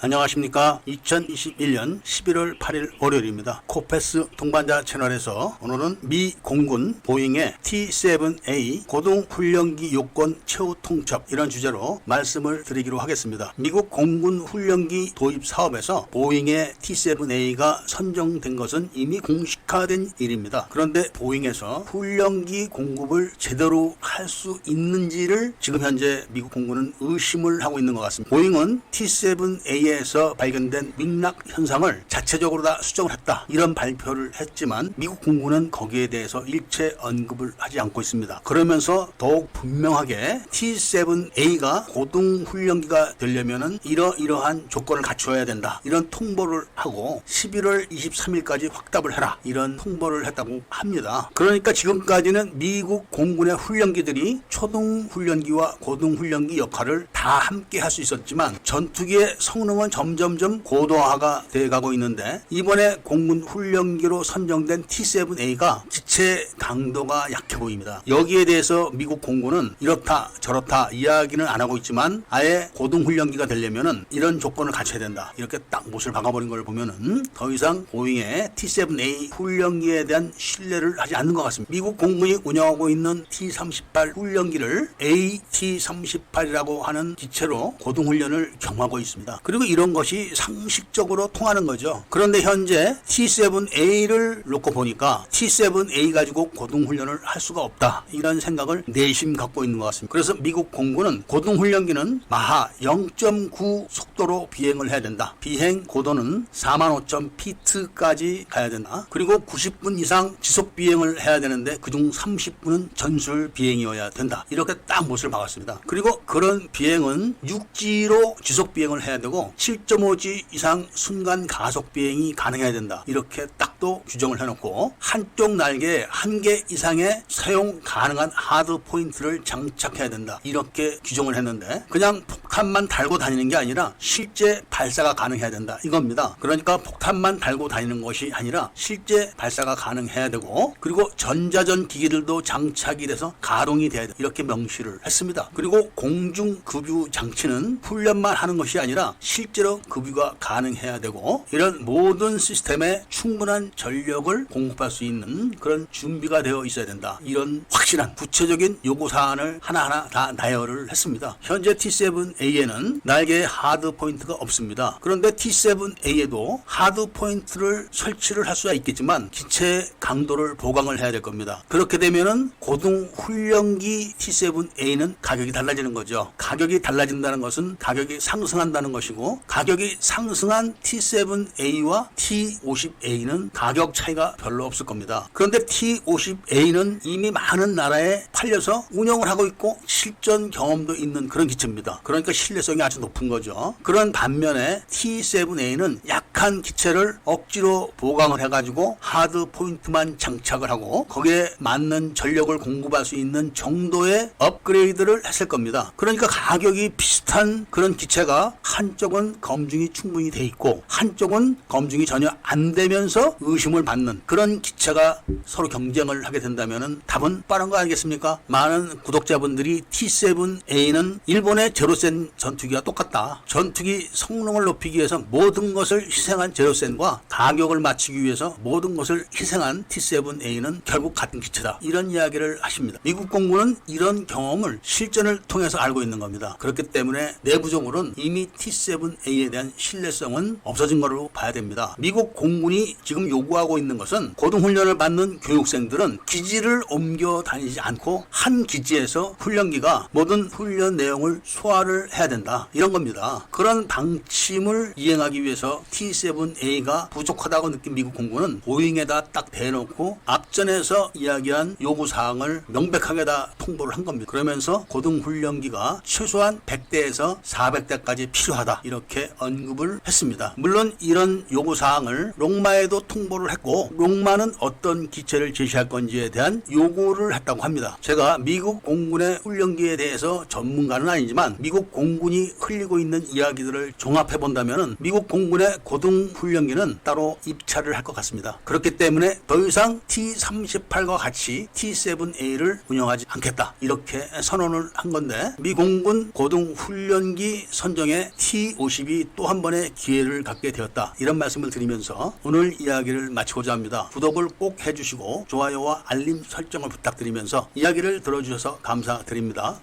안녕하십니까. 2021년 11월 8일 월요일입니다. 코패스 동반자 채널에서 오늘은 미 공군 보잉의 T-7A 고등훈련기 요건 최후 통첩 이런 주제로 말씀을 드리기로 하겠습니다. 미국 공군 훈련기 도입 사업에서 보잉의 T-7A가 선정된 것은 이미 공식화된 일입니다. 그런데 보잉에서 훈련기 공급을 제대로 할 수 있는지를 지금 현재 미국 공군은 의심을 하고 있는 것 같습니다. 보잉은 T-7A에서 발견된 민락 현상을 자체적으로 다 수정을 했다, 이런 발표를 했지만 미국 공군은 거기에 대해서 일체 언급을 하지 않고 있습니다. 그러면서 더욱 분명하게 T-7A가 고등훈련기가 되려면은 이러이러한 조건을 갖춰야 된다, 이런 통보를 하고 11월 23일까지 확답을 해라, 이런 통보를 했다고 합니다. 그러니까 지금까지는 미국 공군의 훈련기들이 초등훈련기와 고등훈련기 역할을 다 함께 할 수 있었지만 전투기의 성능은 점점점 고도화가 되어가고 있는데, 이번에 공군 훈련기로 선정된 T-7A가 기체 강도가 약해 보입니다. 여기에 대해서 미국 공군은 이렇다 저렇다 이야기는 안 하고 있지만 아예 고등훈련기가 되려면은 이런 조건을 갖춰야 된다, 이렇게 딱 못을 박아버린 걸 보면은 더 이상 보잉의 T-7A 훈련기에 대한 신뢰를 하지 않는 것 같습니다. 미국 공군이 운영하고 있는 T-38 훈련기를 AT-38이라고 하는 기체로 고등훈련을 경험하고 있습니다. 그리고 이런 것이 상식적으로 통하는 거죠. 그런데 현재 T-7A를 놓고 보니까 T-7A 가지고 고등훈련을 할 수가 없다, 이런 생각을 내심 갖고 있는 것 같습니다. 그래서 미국 공군은 고등훈련기는 마하 0.9 속도로 비행을 해야 된다, 비행 고도는 45,000피트까지 가야 된다, 그리고 90분 이상 지속 비행을 해야 되는데 그중 30분은 전술 비행이어야 된다, 이렇게 딱 못을 박았습니다. 그리고 그런 비행은 육지로 지속 비행을 해야 되고 7.5G 이상 순간 가속 비행이 가능해야 된다, 이렇게 딱 또 규정을 해놓고 한쪽 날개에 1개 이상의 사용 가능한 하드 포인트를 장착해야 된다, 이렇게 규정을 했는데 그냥 폭탄만 달고 다니는 게 아니라 실제 발사가 가능해야 된다, 이겁니다. 그러니까 폭탄만 달고 다니는 것이 아니라 실제 발사가 가능해야 되고, 그리고 전자전 기기들도 장착이 돼서 가동이 돼야 된다, 이렇게 명시를 했습니다. 그리고 공중급유 장치는 훈련만 하는 것이 아니라 실제로 급유가 가능해야 되고, 이런 모든 시스템에 충분한 전력을 공급할 수 있는 그런 준비가 되어 있어야 된다, 이런 확실한 구체적인 요구사항을 하나하나 다 나열을 했습니다. 현재 T-7A에는 날개에 하드 포인트가 없습니다. 그런데 T-7A에도 하드 포인트를 설치를 할 수가 있겠지만 기체 강도를 보강을 해야 될 겁니다. 그렇게 되면은 고등훈련기 T-7A는 가격이 달라지는 거죠. 가격이 달라진다는 것은 가격이 상승한다는 것이고, 가격이 상승한 T-7A와 T-50A는 가격 차이가 별로 없을 겁니다. 그런데 T-50A는 이미 많은 나라에 팔려서 운영을 하고 있고 실전 경험도 있는 그런 기체입니다. 그러니까 신뢰성이 아주 높은 거죠. 그런 반면에 T-7A는 약한 기체를 억지로 보강을 해가지고 하드 포인트만 장착을 하고 거기에 맞는 전력을 공급할 수 있는 정도의 업그레이드를 했을 겁니다. 그러니까 가격이 비슷한 그런 기체가 한쪽은 검증이 충분히 돼 있고 한쪽은 검증이 전혀 안 되면서 의심을 받는 그런 기체가 서로 경쟁을 하게 된다면 답은 빠른 거 아니겠습니까? 많은 구독자분들이 T-7A는 일본의 제로센 전투기와 똑같다, 전투기 성능을 높이기 위해서 모든 것을 희생한 제로센과 가격을 맞추기 위해서 모든 것을 희생한 T-7A는 결국 같은 기체다, 이런 이야기를 하십니다. 미국 공군은 이런 경험을 실전을 통해서 알고 있는 겁니다. 그렇기 때문에 내부적으로는 이미 T-7A에 대한 신뢰성은 없어진 거로 봐야 됩니다. 미국 공군이 지금 요구하고 있는 것은 고등훈련을 받는 교육생들은 기지를 옮겨 다니지 않고 한 기지에서 훈련기가 모든 훈련 내용을 소화를 해야 된다, 이런 겁니다. 그런 방침을 이행하기 위해서 T-7A가 부족하다고 느낀 미국 공군은 보잉에다 딱 대놓고 앞전에서 이야기한 요구사항을 명백하게 다 통보를 한 겁니다. 그러면서 고등훈련기가 최소한 100대에서 400대까지 필요하다, 이렇게 언급을 했습니다. 물론 이런 요구사항을 롱마에도 통보를 했고, 롱마는 어떤 기체를 제시할 건지에 대한 요구를 했다고 합니다. 제가 미국 공군의 훈련기에 대해서 전문가는 아니지만 미국 공군이 흘리고 있는 이야기들을 종합해 본다면 미국 공군의 고등훈련기는 따로 입찰을 할 것 같습니다. 그렇기 때문에 더 이상 T-38과 같이 T-7A를 운영하지 않겠다, 이렇게 선언을 한 건데, 미 공군 고등훈련기 선정에 T-50이 또 한 번의 기회를 갖게 되었다. 이런 말씀을 드리면서 오늘 이야기를 마치고자 합니다. 구독을 꼭 해주시고 좋아요와 알림 설정을 부탁드리면서 이야기를 들어주셔서 감사드립니다.